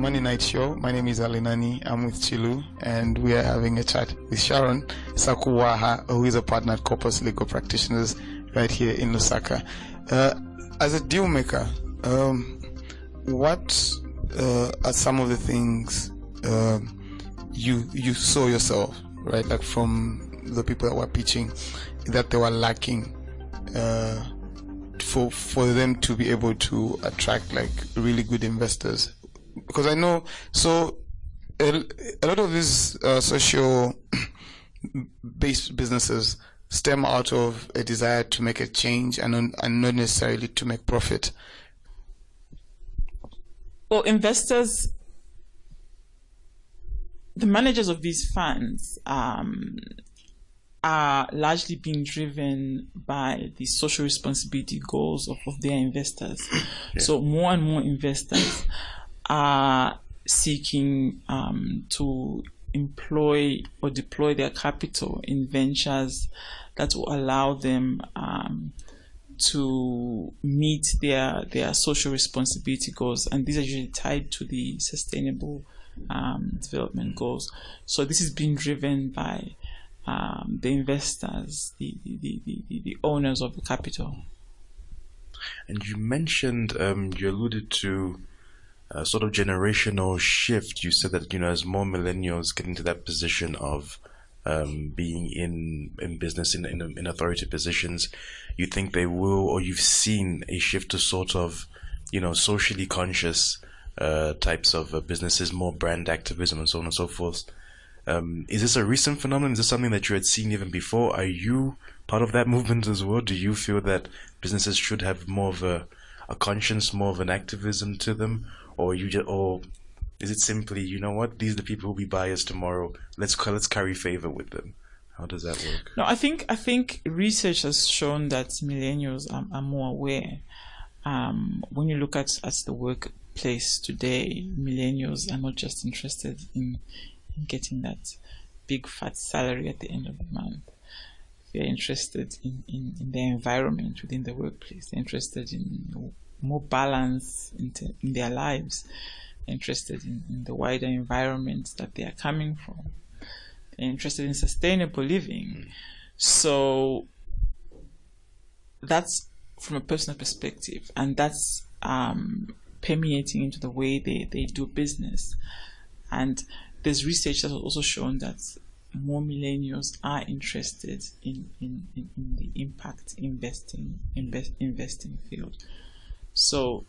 Money Night Show. My name is Alinani. I'm with Chilu, and we are having a chat with Sharon Sakuhawa, who is a partner at Corpus Legal Practitioners right here in Lusaka. As a deal maker, what are some of the things you saw yourself, right, like from the people that were pitching, that they were lacking for them to be able to attract like really good investors? Because I know, so a lot of these social based businesses stem out of a desire to make a change and not necessarily to make profit. Well, investors, the managers of these funds are largely being driven by the social responsibility goals of their investors. Yeah. So more and more investors are seeking to employ or deploy their capital in ventures that will allow them to meet their social responsibility goals, and these are usually tied to the sustainable development goals. So this is being driven by the investors, the owners of the capital. And you mentioned, you alluded to a sort of generational shift. You said that, as more millennials get into that position of being in business, in authority positions, you think they will, or you've seen a shift to sort of, socially conscious types of businesses, more brand activism and so on and so forth. Is this a recent phenomenon? Is this something that you had seen even before? Are you part of that movement as well? Do you feel that businesses should have more of a conscience, more of an activism to them? Or is it simply, these are the people who will be buyers tomorrow, let's carry favor with them? How does that work? No, I think research has shown that millennials are more aware. When you look at the workplace today, millennials are not just interested in getting that big fat salary at the end of the month. They're interested in their environment within the workplace. They're interested in more balance in their lives. They're interested in the wider environment that they are coming from. They're interested in sustainable living. So that's from a personal perspective, and that's permeating into the way they do business. And there's research that has also shown that more millennials are interested in the impact investing field. So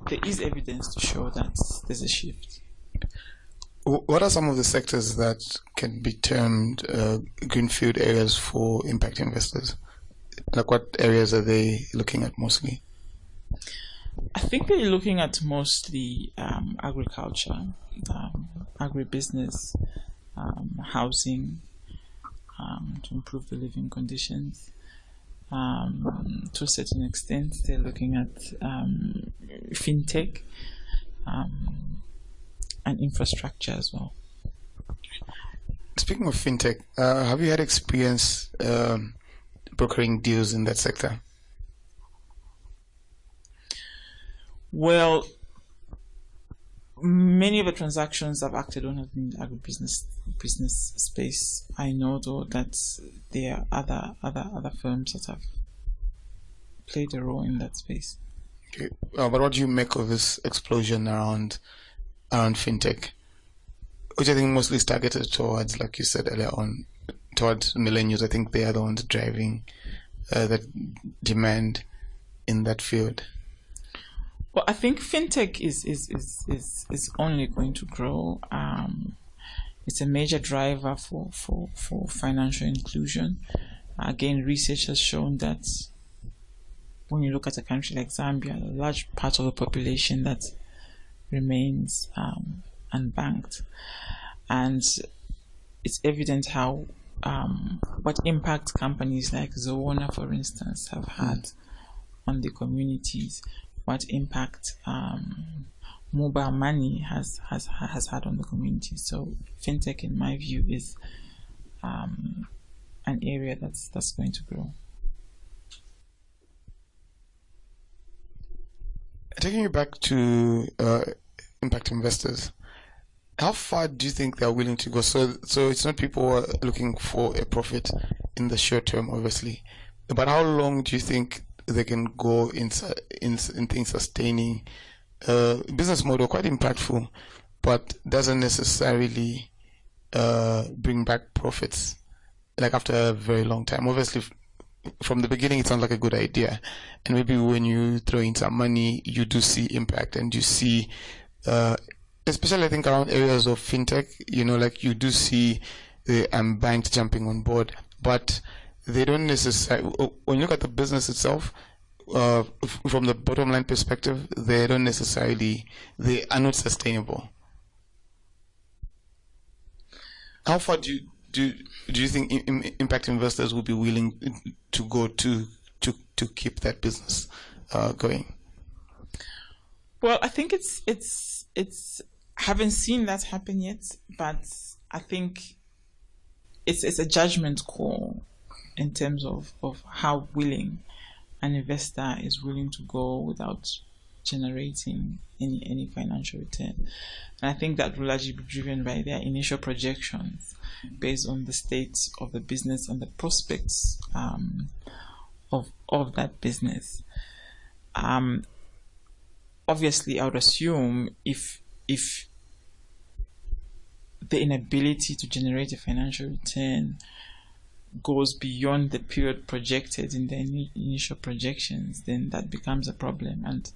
there is evidence to show that there's a shift. What are some of the sectors that can be termed greenfield areas for impact investors? Like, what areas are they looking at mostly? I think they're looking at mostly agriculture, agribusiness, housing, to improve the living conditions. To a certain extent, they're looking at fintech and infrastructure as well. Speaking of fintech, have you had experience brokering deals in that sector? Well, many of the transactions I've acted on have been in the agribusiness space. I know though that there are other firms that have played a role in that space. Okay. But what do you make of this explosion around fintech, which I think mostly is targeted towards, like you said earlier on, towards millennials? I think they are the ones driving that demand in that field. Well, I think fintech is only going to grow. It's a major driver for financial inclusion. Again, research has shown that when you look at a country like Zambia, a large part of the population that remains unbanked, and it's evident how what impact companies like Zoona, for instance, have had on the communities. What impact mobile money has had on the community. So fintech, in my view, is an area that's going to grow. Taking you back to impact investors, how far do you think they're willing to go? So it's not people who are looking for a profit in the short term, obviously, but how long do you think they can go in things sustaining business model, quite impactful, but doesn't necessarily bring back profits like after a very long time? Obviously, from the beginning, it sounds like a good idea, and maybe when you throw in some money, you do see impact, and you see, especially I think around areas of fintech, like you do see the banks jumping on board, but they don't necessarily. When you look at the business itself, from the bottom line perspective, they are not sustainable. How far do you think impact investors will be willing to go to keep that business going? Well, I think it's haven't seen that happen yet, but I think it's a judgment call in terms of how willing an investor is willing to go without generating any financial return. And I think that will largely be driven by their initial projections based on the state of the business and the prospects of that business. Obviously, I would assume if the inability to generate a financial return goes beyond the period projected in the initial projections, then that becomes a problem, and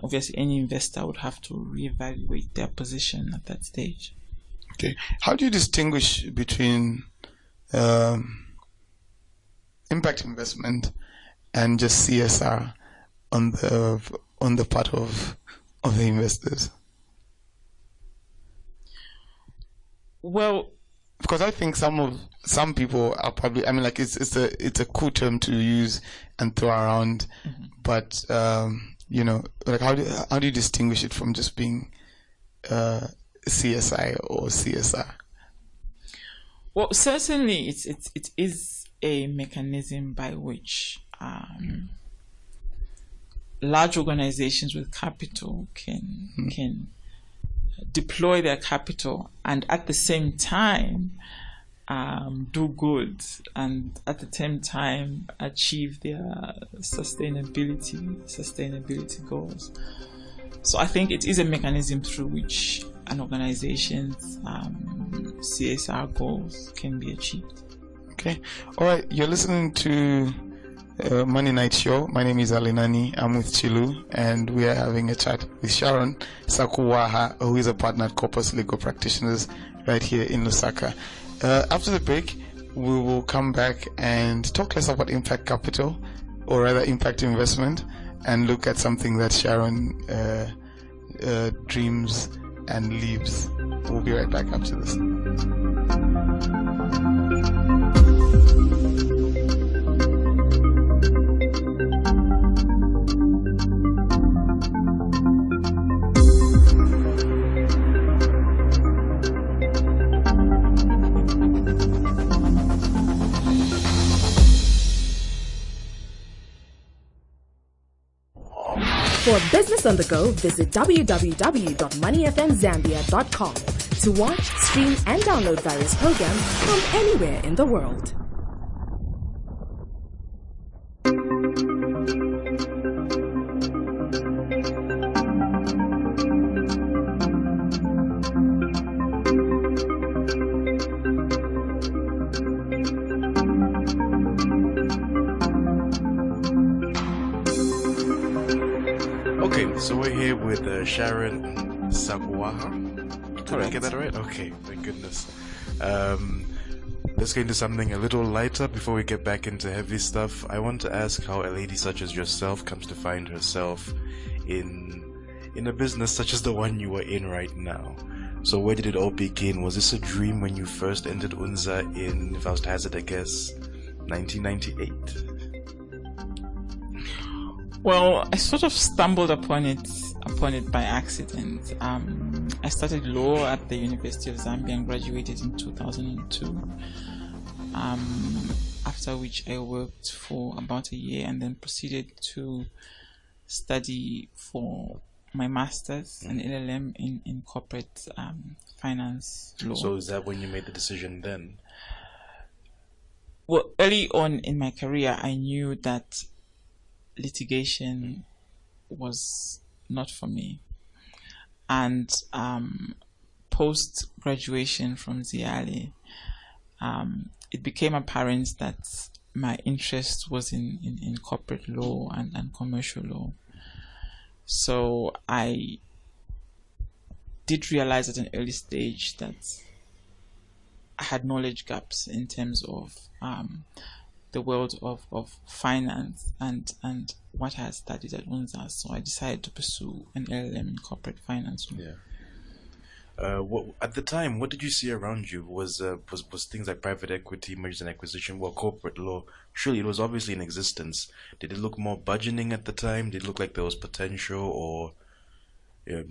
obviously any investor would have to reevaluate their position at that stage. Okay, how do you distinguish between impact investment and just CSR on the part of the investors? Well, because I think some people are probably, it's a cool term to use and throw around, but like how do you distinguish it from just being CSI or CSR? Well, certainly it is a mechanism by which large organizations with capital can deploy their capital and at the same time do good, and at the same time achieve their sustainability goals. So I think it is a mechanism through which an organization's CSR goals can be achieved. Okay. All right. You're listening to Money Night Show. My name is Alinani. I'm with Chilu, and we are having a chat with Sharon Sakuhawa, who is a partner at Corpus Legal Practitioners right here in Lusaka. After the break, we will come back and talk less about impact capital, or rather impact investment, and look at something that Sharon dreams and lives. We'll be right back after this. For business on the go, visit www.moneyfmzambia.com to watch, stream, and download various programs from anywhere in the world. So we're here with Sharon Sakuhawa. Did I get that right? Okay, thank goodness. Let's get into something a little lighter before we get back into heavy stuff. I want to ask how a lady such as yourself comes to find herself in a business such as the one you are in right now. So where did it all begin? Was this a dream when you first entered UNZA in, if I was to hazard a guess, 1998? Well, I sort of stumbled upon it by accident. I studied law at the University of Zambia and graduated in 2002. After which I worked for about a year and then proceeded to study for my master's, an LLM in corporate finance law. So is that when you made the decision then? Well, early on in my career, I knew that litigation was not for me. And post-graduation from Ziali, it became apparent that my interest was in corporate law and commercial law. So I did realize at an early stage that I had knowledge gaps in terms of the world of finance and what I had studied at UNZA. So I decided to pursue an LLM in corporate finance. Yeah. At the time, what did you see around you? Was things like private equity, mergers and acquisition, corporate law? Surely it was obviously in existence. Did it look more burgeoning at the time? Did it look like there was potential, or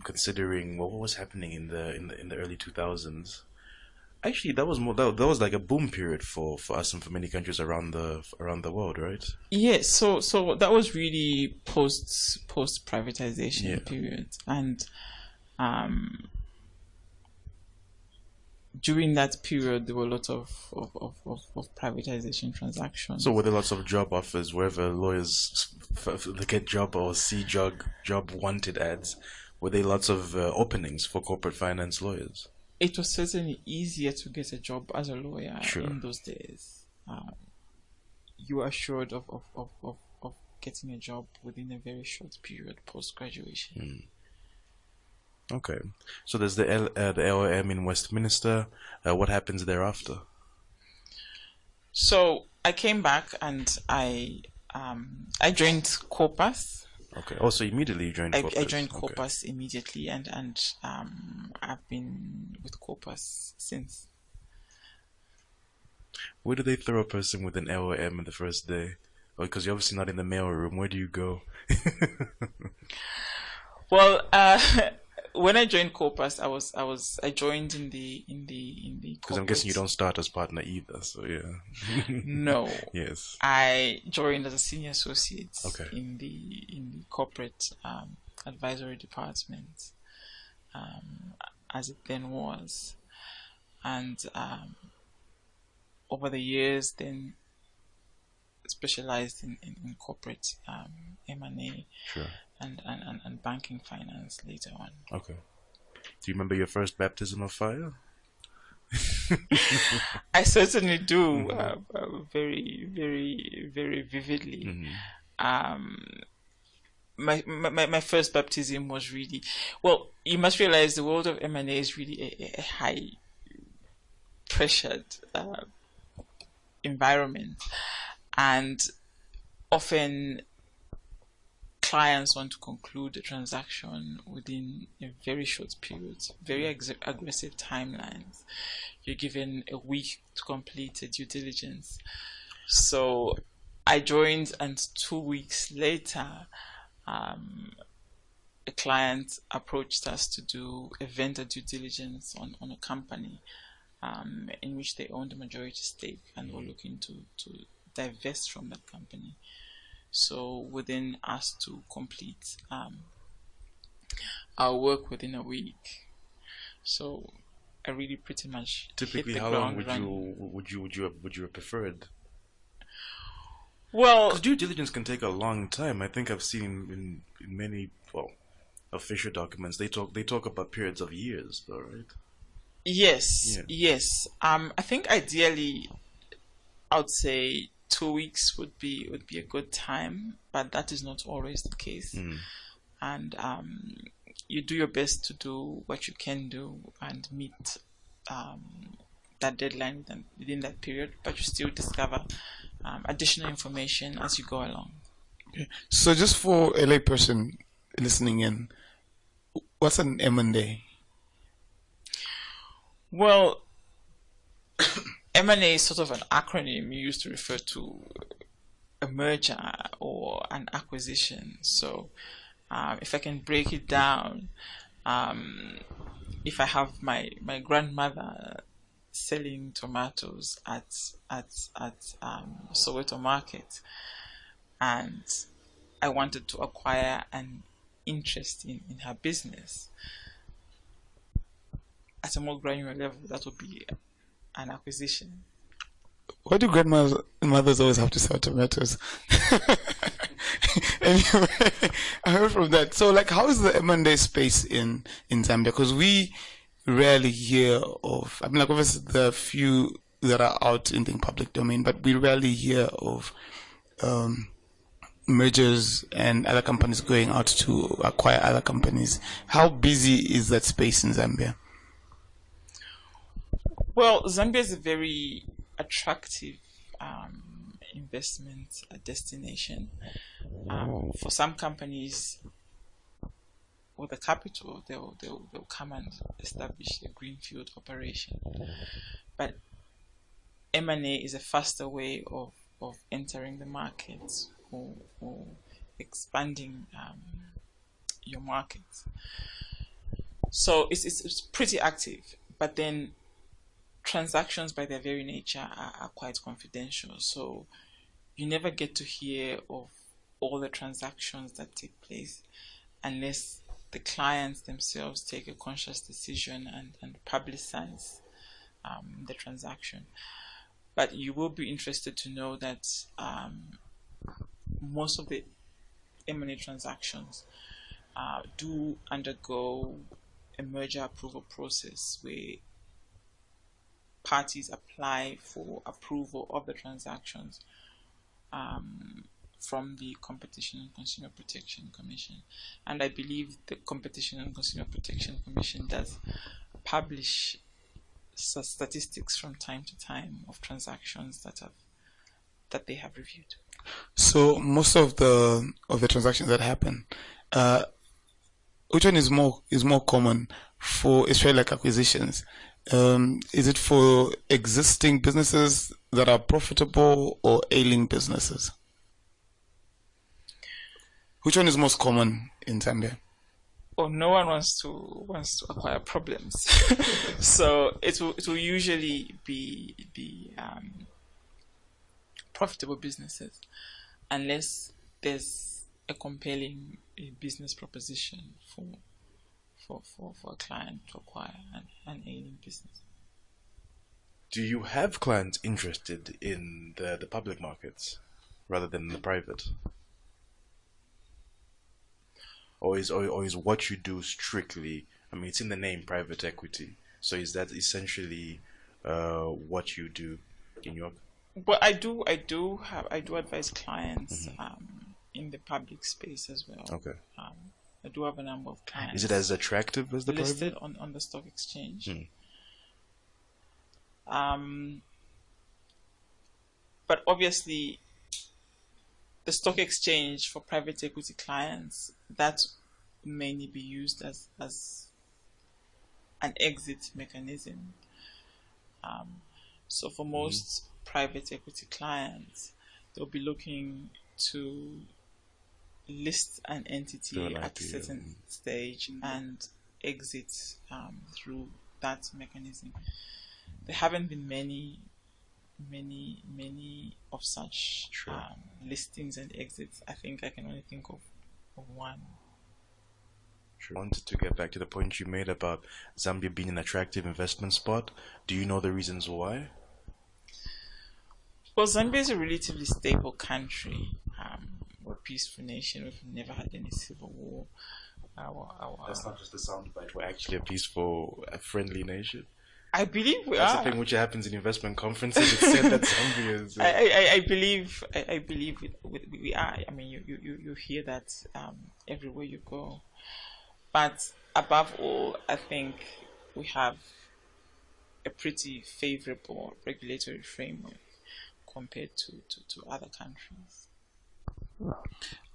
considering what was happening in the early 2000s? Actually, that was like a boom period for us and for many countries around the world, right? Yes. So that was really post privatization period, and during that period, there were a lot of privatization transactions. So were there lots of job offers wherever lawyers look at job or see job wanted ads? Were there lots of openings for corporate finance lawyers? It was certainly easier to get a job as a lawyer in those days. You were assured of getting a job within a very short period post-graduation. Okay. So there's the LLM in Westminster. What happens thereafter? So I came back and I joined Corpus. Okay. Also, immediately you joined Corpus. I joined Corpus immediately, and I've been with Corpus since. Where do they throw a person with an LLM in the first day? Because you're obviously not in the mail room. Where do you go? Well, when I joined Corpus, I joined in the because I'm guessing you don't start as partner either, so yeah. No. Yes. I joined as a senior associate in the corporate advisory department, as it then was, and over the years then specialized in corporate M&A. Sure. And banking finance later on. Okay. Do you remember your first baptism of fire? I certainly do, very, very, very vividly. My first baptism was really, well, you must realize the world of M&A is really a high pressured environment, and often clients want to conclude a transaction within a very short period, very aggressive timelines. You're given a week to complete a due diligence. So I joined, and 2 weeks later, a client approached us to do a vendor due diligence on a company in which they owned a majority stake and were looking to divest from that company. So we then asked to complete our work within a week. So I really pretty much typically hit the how long would you have preferred? Well, because due diligence can take a long time. I think I've seen in many official documents they talk about periods of years, though, right? Yes. I think ideally, I would say 2 weeks would be a good time, but that is not always the case. And you do your best to do what you can do and meet that deadline within that period, but you still discover additional information as you go along. Okay. So just for a layperson listening in, what's an M&A? Well, M&A is sort of an acronym used to refer to a merger or an acquisition. So if I can break it down, if I have my grandmother selling tomatoes at Soweto Market, and I wanted to acquire an interest in her business at a more granular level, that would be an acquisition. Why do grandmothers always have to sell tomatoes? Anyway, I heard from that. So, like, how is the M&A space in Zambia? Because we rarely hear of, I mean, like, obviously there are few that are out in the public domain, but we rarely hear of mergers and other companies going out to acquire other companies. How busy is that space in Zambia? Well, Zambia is a very attractive investment destination. For some companies with the capital, they'll come and establish a greenfield operation. But M&A is a faster way of entering the market or expanding your market. So it's pretty active, but then transactions by their very nature are quite confidential. So you never get to hear of all the transactions that take place unless the clients themselves take a conscious decision and publicize the transaction. But you will be interested to know that most of the M&A transactions do undergo a merger approval process where parties apply for approval of the transactions from the Competition and Consumer Protection Commission. And I believe the Competition and Consumer Protection Commission does publish statistics from time to time of transactions that they have reviewed. So most of the transactions that happen, which one is more common for especially like acquisitions? Is it for existing businesses that are profitable or ailing businesses? Which one is most common in Zambia? Oh, no one wants to acquire problems. So it will usually be profitable businesses, unless there's a compelling business proposition for a client to acquire an ailing business. Do you have clients interested in the public markets rather than the private? Or is what you do strictly, I mean, it's in the name, private equity. So is that essentially what you do in your... Well, I do advise clients in the public space as well. Okay. I do have a number of clients. Is it as attractive as the listed private? on the stock exchange. But obviously, the stock exchange for private equity clients, that mainly be used as an exit mechanism. So for most private equity clients, they'll be looking to list an entity at a certain stage and exit through that mechanism. There haven't been many of such listings and exits. I think I can only think of one. I wanted to get back to the point you made about Zambia being an attractive investment spot. Do you know the reasons why? Well, Zambia is a relatively stable country. We're a peaceful nation. We've never had any civil war. That's not just a soundbite. We're actually a peaceful, friendly nation. I believe we That's are. the thing which happens in investment conferences. It's said that Zambia is... I believe we are. I mean, you hear that everywhere you go. But above all, I think we have a pretty favorable regulatory framework compared to other countries.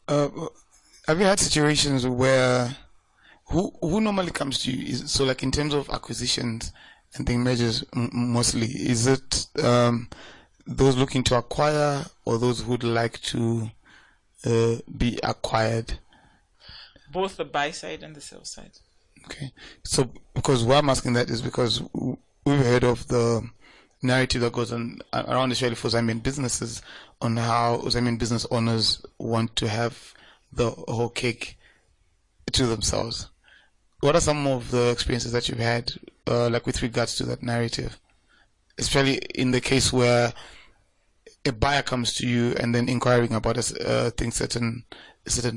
Have you had situations where who normally comes to you? So, like in terms of acquisitions and thing mergers, mostly is it those looking to acquire or those who'd like to be acquired? Both the buy side and the sell side. Okay, so because why I'm asking that is because we've heard of the narrative that goes on around Australia for Zambian businesses on how Zambian business owners want to have the whole cake to themselves. What are some of the experiences that you've had, like with regards to that narrative, especially in the case where a buyer comes to you and then inquiring about a certain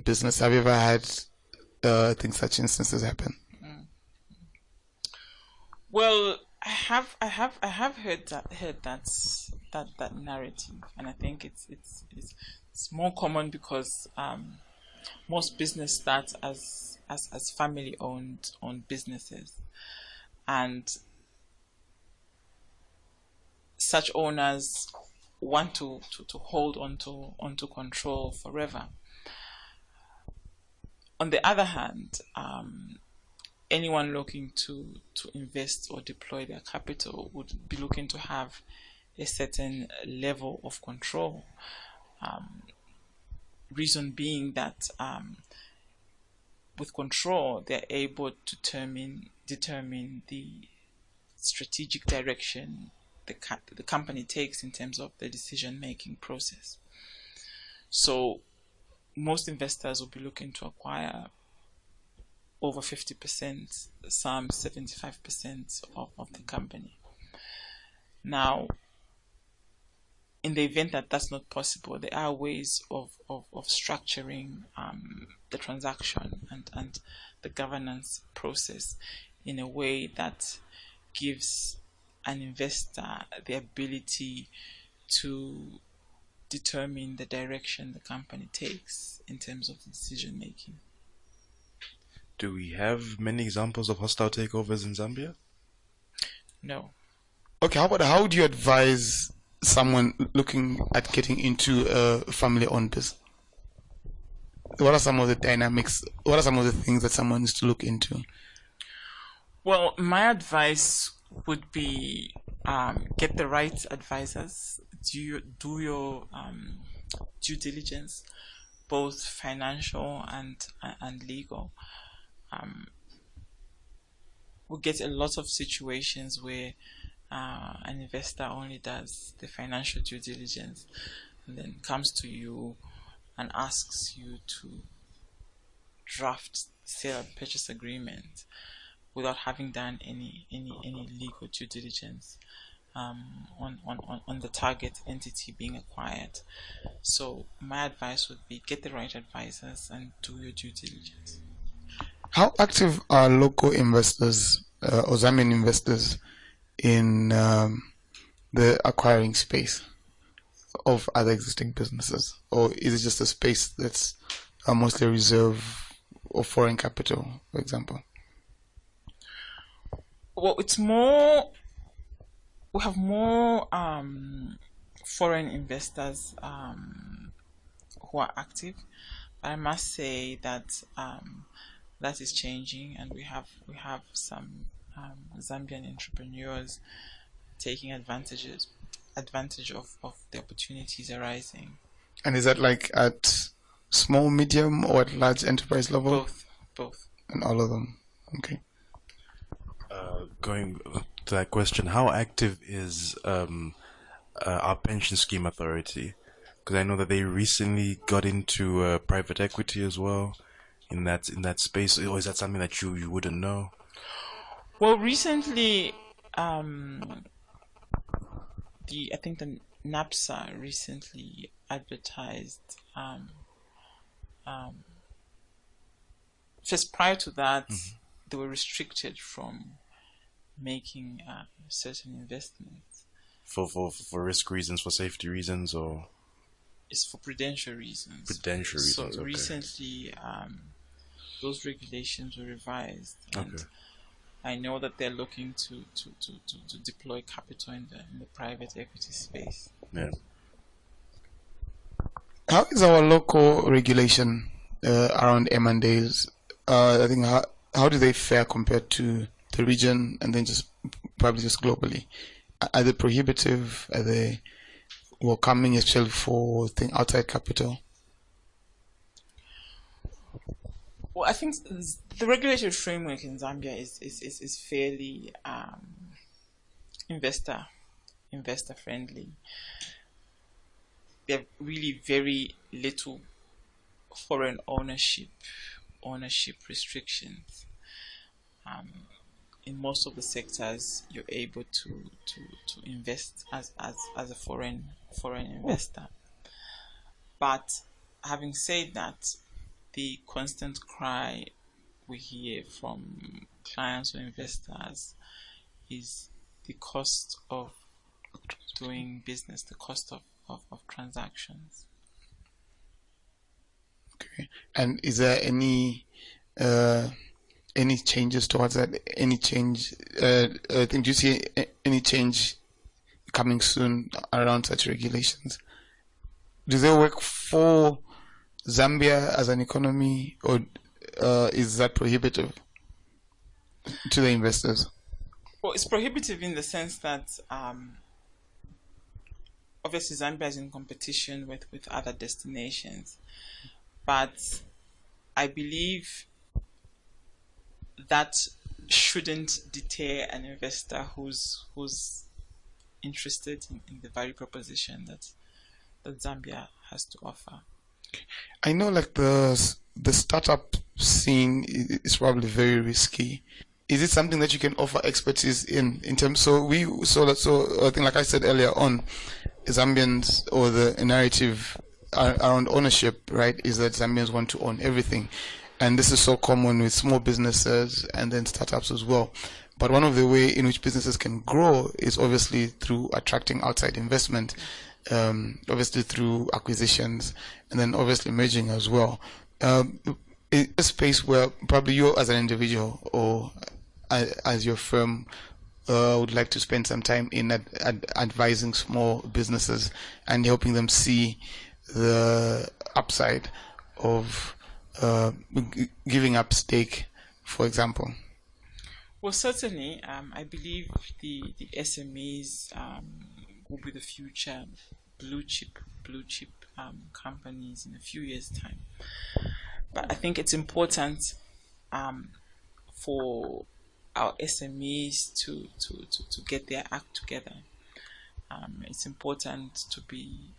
business? Have you ever had such instances happen? Well, I have heard that narrative, and I think it's more common because most business starts as family owned businesses, and such owners want to hold onto control forever. On the other hand, anyone looking to invest or deploy their capital would be looking to have a certain level of control. Reason being that with control, they're able to determine the strategic direction the company takes in terms of the decision-making process. So most investors will be looking to acquire over 50%, some 75% of the company. Now, in the event that that's not possible, there are ways of structuring the transaction and the governance process in a way that gives an investor the ability to determine the direction the company takes in terms of decision making. Do we have many examples of hostile takeovers in Zambia? No. Okay, how would you advise someone looking at getting into a family-owned business? What are some of the dynamics? What are some of the things that someone needs to look into? Well, my advice would be get the right advisors. Do your due diligence, both financial and legal. We get a lot of situations where an investor only does the financial due diligence and then comes to you and asks you to draft sale and purchase agreement without having done any legal due diligence on the target entity being acquired. So my advice would be get the right advisors and do your due diligence. How active are local investors or Zambian investors in the acquiring space of other existing businesses? Or is it just a space that's mostly reserved of foreign capital, for example? Well, it's more, we have more foreign investors who are active. But I must say that that is changing, and we have some Zambian entrepreneurs taking advantage of the opportunities arising. And is that like at small, medium, or at large enterprise level? Both. And all of them. Okay. Going to that question, how active is our pension scheme authority? Because I know that they recently got into private equity as well in that space. Or is that something that you wouldn't know? Well, recently, I think the NAPSA recently advertised. Just prior to that, they were restricted from making certain investments for risk reasons, for safety reasons, or it's for prudential reasons. So okay. Recently, those regulations were revised, and okay. I know that they're looking to deploy capital in the private equity space. Yeah. How is our local regulation around M&As? I think how do they fare compared to the region and then probably just globally? Are they prohibitive? Are they welcoming, especially for outside capital? Well, I think the regulatory framework in Zambia is fairly investor friendly. They have really very little foreign ownership ownership restrictions. In most of the sectors, you're able to invest as a foreign investor. But having said that, the constant cry we hear from clients or investors is the cost of doing business, the cost of transactions. Okay. And is there any changes towards that? Any change? I think, do you see any change coming soon around such regulations? Do they work for Zambia as an economy, or is that prohibitive to the investors? Well, it's prohibitive in the sense that obviously Zambia is in competition with other destinations, but I believe that shouldn't deter an investor who's interested in the value proposition that Zambia has to offer. I know, like, the startup scene is probably very risky. Is it something that you can offer expertise in terms? So I think, like I said earlier on, Zambians, or the narrative around ownership, right, is that Zambians want to own everything, and this is so common with small businesses and then startups as well. But one of the way in which businesses can grow is obviously through attracting outside investment, obviously through acquisitions, and then obviously merging as well. It's a space where probably you as an individual or as your firm would like to spend some time in advising small businesses and helping them see the upside of giving up stake, for example. Well, certainly, I believe the SMEs will be the future blue chip companies in a few years' time. But I think it's important for our SMEs to get their act together. It's important to be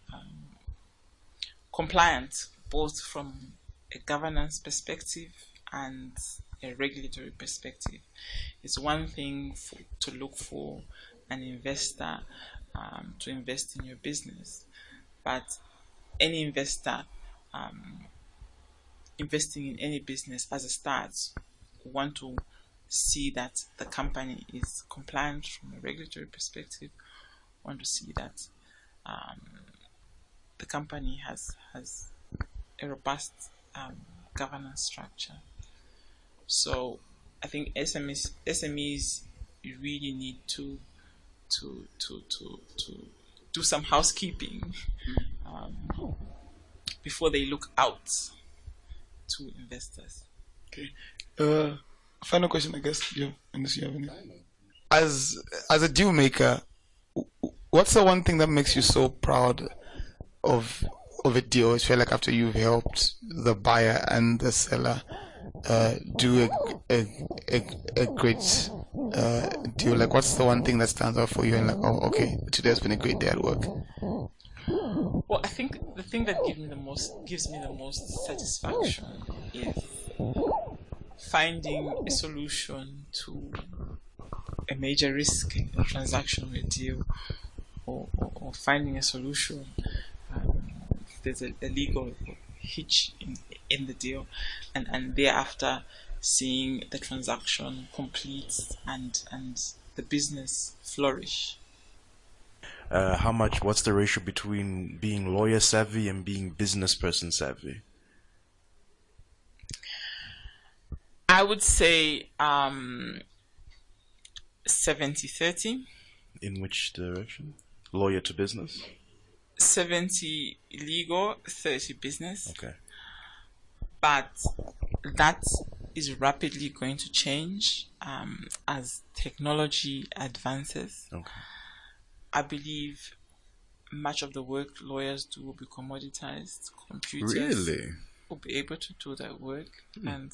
compliant, both from a governance perspective and a regulatory perspective. It's one thing to look for an investor to invest in your business, but any investor investing in any business as a start want to see that the company is compliant from a regulatory perspective, want to see that the company has a robust governance structure. So I think SMEs really need to do some housekeeping before they look out to investors. Okay. Final question, I guess. Unless you have any. As a deal maker, what's the one thing that makes you so proud of a deal? I feel like after you've helped the buyer and the seller do a great deal, like, what's the one thing that stands out for you and like, oh, okay, today has been a great day at work? Well, I think the thing that gives me the most satisfaction is finding a solution to a major risk in a transaction or a deal, or finding a solution if there's a legal hitch in the deal, and thereafter seeing the transaction complete and the business flourish. What's the ratio between being lawyer savvy and being business person savvy? I would say 70-30. In which direction? Lawyer to business? 70 legal, 30 business. Okay. But that is rapidly going to change as technology advances. Okay. I believe much of the work lawyers do will be commoditized. Computers Really? will be able to do that work, and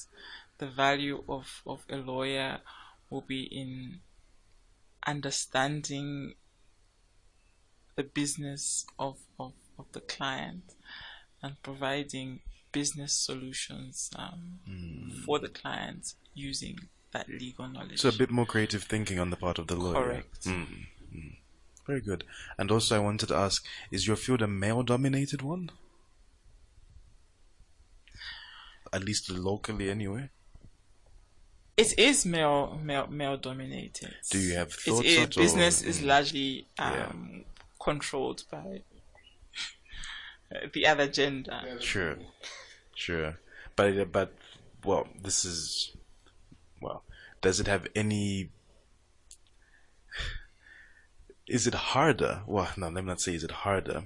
the value of a lawyer will be in understanding the business of the client and providing business solutions for the clients using that legal knowledge. So a bit more creative thinking on the part of the lawyer. Correct. Very good. And also I wanted to ask, is your field a male-dominated one? At least locally anyway? It is male dominated. Do you have thoughts on it? Business is largely controlled by the other gender. Sure. But well, does it have any? Is it harder? Well, no, let me not say is it harder.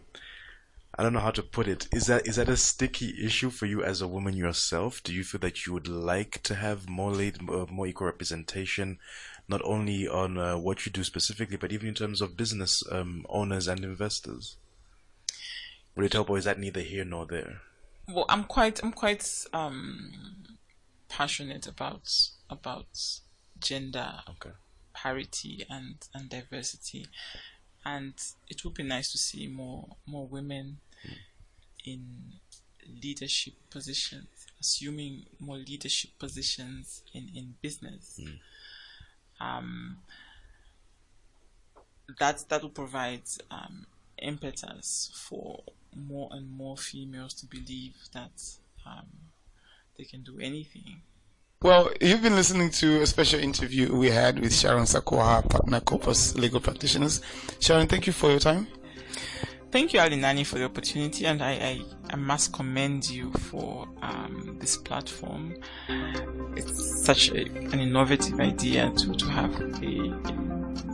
I don't know how to put it. Is that a sticky issue for you as a woman yourself? Do you feel that you would like to have more equal representation, not only on what you do specifically, but even in terms of business owners and investors? Would it help, or is that neither here nor there? Well, I'm quite passionate about gender parity and diversity. And it would be nice to see more women in leadership positions, assuming more leadership positions in business. That will provide impetus for more and more females to believe that they can do anything. Well, you've been listening to a special interview we had with Sharon Sakuhawa, partner Corpus Legal Practitioners. Sharon, thank you for your time. Thank you, Alinani, for the opportunity, and I must commend you for this platform. It's such an innovative idea to have a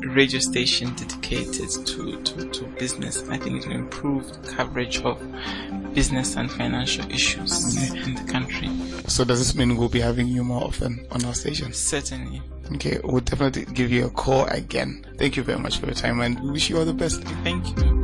radio station dedicated to business. I think it will improve the coverage of business and financial issues in the country. So does this mean we'll be having you more often on our station? Certainly. Okay, we'll definitely give you a call again. Thank you very much for your time, and we wish you all the best. Thank you.